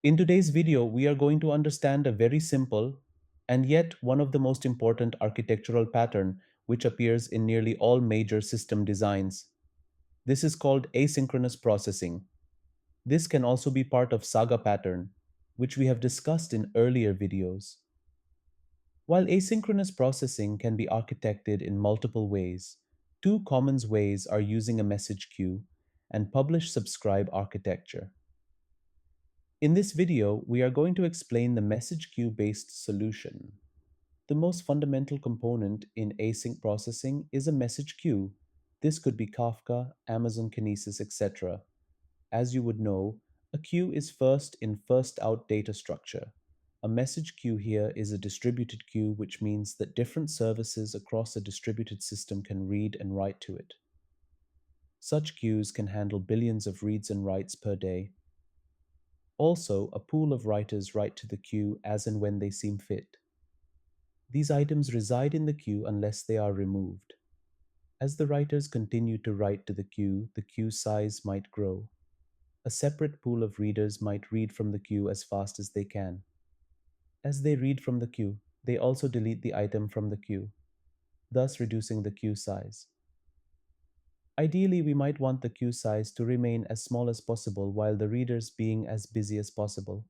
In today's video, we are going to understand a very simple and yet one of the most important architectural pattern which appears in nearly all major system designs. This is called asynchronous processing. This can also be part of saga pattern, which we have discussed in earlier videos. While asynchronous processing can be architected in multiple ways, two common ways are using a message queue and publish-subscribe architecture. In this video, we are going to explain the message queue-based solution. The most fundamental component in async processing is a message queue. This could be Kafka, Amazon Kinesis, etc. As you would know, a queue is first in, first out data structure. A message queue here is a distributed queue, which means that different services across a distributed system can read and write to it. Such queues can handle billions of reads and writes per day. Also, a pool of writers write to the queue as and when they seem fit. These items reside in the queue unless they are removed. As the writers continue to write to the queue size might grow. A separate pool of readers might read from the queue as fast as they can. As they read from the queue, they also delete the item from the queue, thus reducing the queue size. Ideally, we might want the queue size to remain as small as possible while the readers being as busy as possible.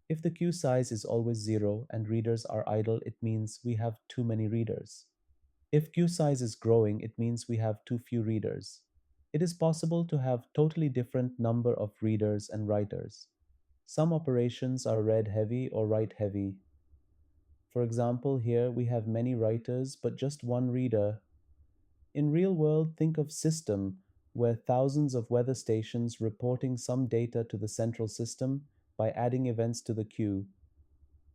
If the queue size is always zero and readers are idle, it means we have too many readers. If queue size is growing, it means we have too few readers. It is possible to have totally different number of readers and writers. Some operations are read heavy or write heavy. For example, here we have many writers but just one reader. In real world, think of system where thousands of weather stations reporting some data to the central system by adding events to the queue,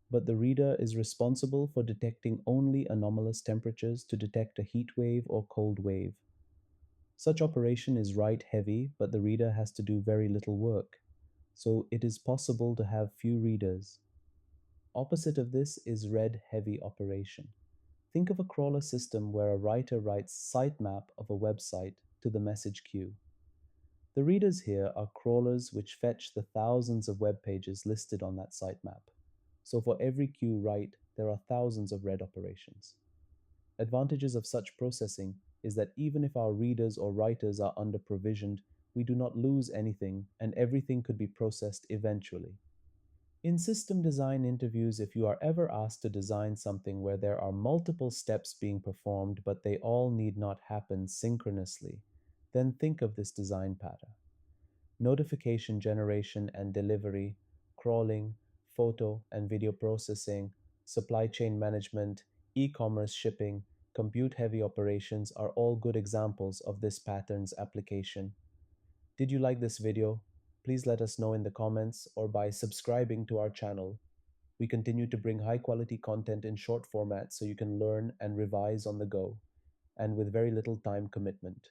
but the reader is responsible for detecting only anomalous temperatures to detect a heat wave or cold wave. Such operation is write heavy, but the reader has to do very little work, so it is possible to have few readers. Opposite of this is read heavy operation. Think of a crawler system where a writer writes sitemap of a website to the message queue. The readers here are crawlers which fetch the thousands of web pages listed on that sitemap. So for every queue write, there are thousands of read operations. Advantages of such processing is that even if our readers or writers are under-provisioned, we do not lose anything and everything could be processed eventually. In system design interviews, if you are ever asked to design something where there are multiple steps being performed but they all need not happen synchronously, then think of this design pattern. Notification generation and delivery, crawling, photo and video processing, supply chain management, e-commerce shipping, compute-heavy operations are all good examples of this pattern's application. Did you like this video? Please let us know in the comments or by subscribing to our channel. We continue to bring high-quality content in short format so you can learn and revise on the go, and with very little time commitment.